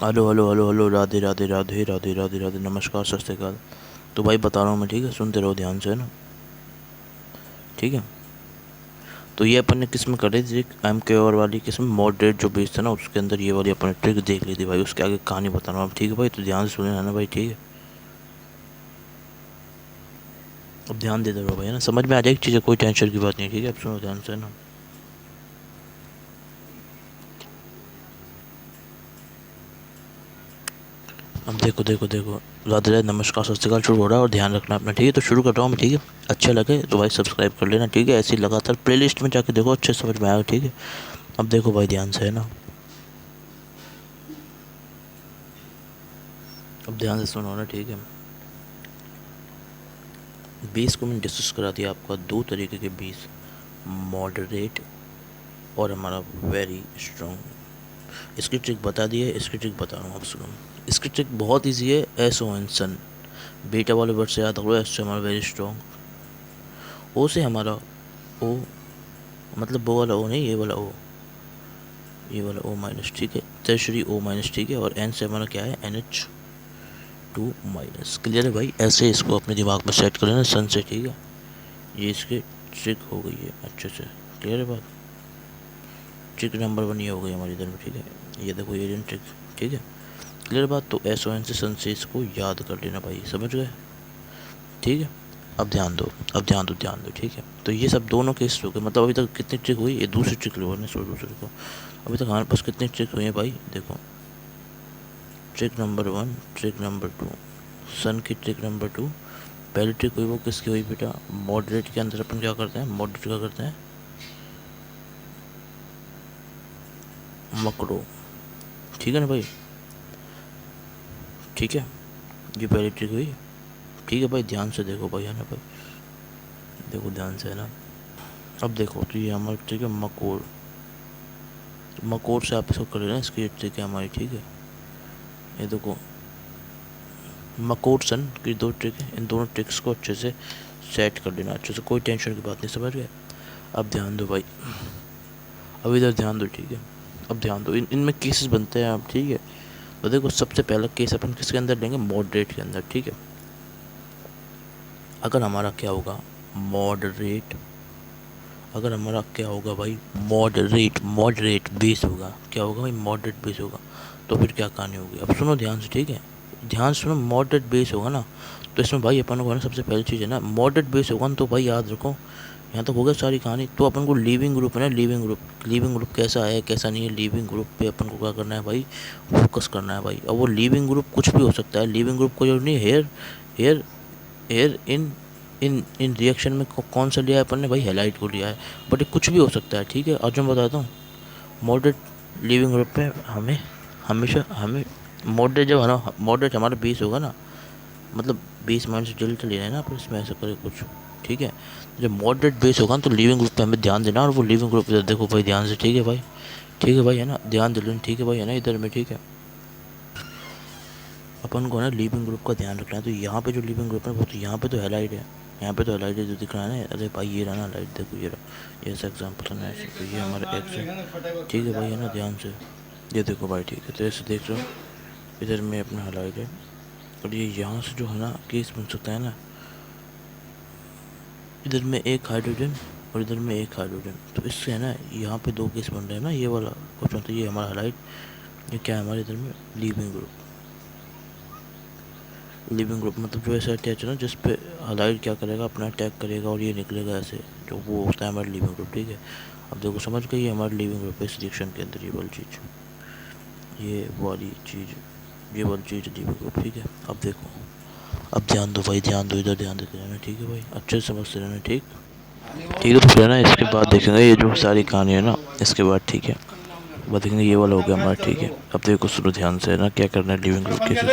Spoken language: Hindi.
Hello hello hello hello, Radhe Radhe Radhe Radhe Radhe Radhe, नमस्कार, सत श्री अकाल। तो भाई बता रहा हूँ मैं, ठीक है, सुनते रहो ध्यान से, है ना। ठीक है। तो ये अपन ने किस में करी थी, एम के और वाली किस में, मॉडरेट जो बेस था ना, उसके अंदर ये वाली अपन ने ट्रिक देख ली थी भाई। उसके आगे कहानी बता रहा हूँ अब, ठीक है भाई। तो ध्यान से सुने, है ना भाई, ठीक है। अब ध्यान देते रहो भाई, है ना, समझ में आ जाएगी चीज़ें, कोई टेंशन की बात नहीं, ठीक है। अब सुनो ध्यान से, है ना। अब देखो देखो देखो, राधे राधे, नमस्कार, सत श्री अकाल शुरू हो रहा है, और ध्यान रखना अपना, ठीक है। तो शुरू कर रहा हूँ मैं, ठीक है। अच्छा लगे तो भाई सब्सक्राइब कर लेना, ठीक है। ऐसे ही लगातार प्लेलिस्ट में जाके देखो, अच्छे से समझ में आएगा, ठीक है। अब देखो भाई ध्यान से, है ना। अब ध्यान से सुनो ना, ठीक है। बेस को मैंने डिस्कस करा दिया आपका, दो तरीके के बेस, मॉडरेट और हमारा वेरी स्ट्रॉन्ग। इसकी ट्रिक बता दी है, इसकी ट्रिक बता रहा हूँ, आप सुनो। इसकी ट्रिक बहुत ईजी है, एस ओ एन सन, बीटा वाले वर्ड से याद रखो। एस से हमारा वेरी स्ट्रॉन्ग, ओ से हमारा ओ, मतलब वो वाला ओ नहीं, ये वाला ओ, ये वाला ओ माइनस, ठीक है, tertiary ओ माइनस, ठीक है। और एन से हमारा क्या है, N H two minus. Clear है भाई, ऐसे इसको अपने दिमाग में सेट कर लेना सन से, ठीक है। ये इसकी ट्रिक हो गई है अच्छे से, क्लियर है बात। ट्रिक नंबर 1 ये हो गई हमारी इधर में, ठीक है। ये देखो ये ट्रिक, ठीक है, क्लियर बात। तो एस ओ एन से सन से इसको याद कर लेना भाई, समझ गए, ठीक है। अब ध्यान दो, अब ध्यान दो, ध्यान दो, ठीक है। तो ये सब दोनों केस हो गए, मतलब अभी तक कितनी ट्रिक हुई, ये दूसरी ट्रिक लो ने, सो दूसरे को। अभी तक हमारे पास कितनी ट्रिक हुई है भाई, देखो। ट्रिक नंबर 1, ट्रिक नंबर 2, सन की ट्रिक नंबर 2। पहली ट्रिक हुई वो किसकी हुई बेटा, मॉडरेट के अंदर अपन क्या करते हैं, मॉडरेट क्या करते हैं, मकरो, ठीक है ना भाई, ठीक है। ये पहली ट्रिक हुई, ठीक है भाई। ध्यान से देखो भाई, है ना भाई, देखो ध्यान से, है ना। अब देखो, तो ये हमारी ट्रिक है मकोर, मकोर से आप इसको कर लेना, इसकी ट्रिक है हमारी, ठीक है। ये देखो, मकोर सन की दो ट्रिक है, इन दोनों ट्रिक्स को अच्छे से सेट कर लेना, अच्छे से, कोई टेंशन की बात नहीं, समझ गए। अब ध्यान दो भाई, अब इधर ध्यान दो, ठीक है। अब ध्यान दो, इनमें केसेस बनते हैं आप, ठीक है। तो देखो, सबसे पहला केस अपन किसके अंदर लेंगे, मॉडरेट के अंदर, ठीक है। अगर हमारा क्या होगा, मॉडरेट, अगर हमारा क्या होगा भाई, मॉडरेट, मॉडरेट बेस होगा, क्या होगा भाई, मॉडरेट बेस होगा। तो फिर क्या कहानी होगी, अब सुनो ध्यान से, ठीक है। ध्यान सुनो, मॉडरेट बेस होगा ना, तो इसमें भाई अपन को ना, सबसे पहली चीज़ है ना, मॉडरेट बेस होगा ना, तो भाई याद रखो, यहाँ तक हो गया सारी कहानी। तो अपन को लीविंग ग्रुप है ना, लीविंग ग्रुप, लीविंग ग्रुप कैसा है कैसा नहीं है, लीविंग ग्रुप पे अपन को क्या करना है भाई, फोकस करना है भाई। और वो लीविंग ग्रुप कुछ भी हो सकता है, लीविंग ग्रुप को जो नहीं, हेयर हेयर हेयर इन इन इन रिएक्शन में कौन सा लिया है अपन ने भाई, हेलाइट को लिया है। बट ये कुछ भी हो सकता है, ठीक है। आज मैं बताता हूँ, मॉडरेट लिविंग ग्रुप पे हमें हमेशा हमें मॉडरेट, जब है ना, मॉडरेट हमारा 20 होगा ना, मतलब 20 माइनस डेल्टा लेना है ना अपन इसमें, ऐसा करे कुछ, ठीक है। जब मॉडरेट बेस होगा ना, तो लिविंग ग्रुप पे हमें ध्यान देना, और वो लिविंग ग्रुप इधर देखो भाई, ध्यान से, ठीक है भाई, ठीक है भाई, है ना, ध्यान दे लेना, ठीक है भाई, है ना, इधर में, ठीक है। अपन को ना लिविंग ग्रुप का ध्यान रखना है। तो यहाँ पे जो लिविंग ग्रुप है वो, तो यहाँ पे तो हेलाइट है, यहाँ पे तो हेलाइट है जो दिख रहा है ना, अरे भाई ये रहा ना लाइट, देखो ये रहा, ये ऐसा एग्जाम्पल है ना, ऐसे। तो ये हमारा एक्स है, ठीक है भाई, है ना, ध्यान से, ये देखो भाई, ठीक है। तो ऐसे देख रहे हो, इधर में अपना हेलाइट है, और ये यहाँ से जो है ना केस बन सकता है ना, इधर में एक हाइड्रोजन और इधर में एक हाइड्रोजन, तो इससे है ना, यहाँ पे दो केस बन रहे हैं ना, ये वाला क्वेश्चन, तो ये हमारा हाइलाइट, ये क्या है हमारे इधर में, लीविंग ग्रुप। लिविंग ग्रुप मतलब जो ऐसा अटैच है ना, जिस पे हाइलाइट क्या करेगा, अपना अटैक करेगा, और ये निकलेगा ऐसे, जो वो होता है हमारा लिविंग ग्रुप, ठीक है। अब देखो समझ गए, ये हमारा लिविंग ग्रुप है इस रिएक्शन के अंदर, ये वाली चीज़, ये वाली चीज़, ये वाली चीज़ लिविंग ग्रुप, ठीक है। अब देखो, अब ध्यान दो भाई, ध्यान दो, इधर ध्यान देते रहना, ठीक है भाई, अच्छे से समझते रहना, ठीक, ठीक है। तो फिर ना इसके बाद देखेंगे ये जो सारी कहानी है ना, इसके बाद, ठीक है, बाद देखेंगे ये वाला हो गया हमारा, ठीक है। अब देखो सुनो ध्यान से, है ना, क्या करना है लिविंग ग्रुप के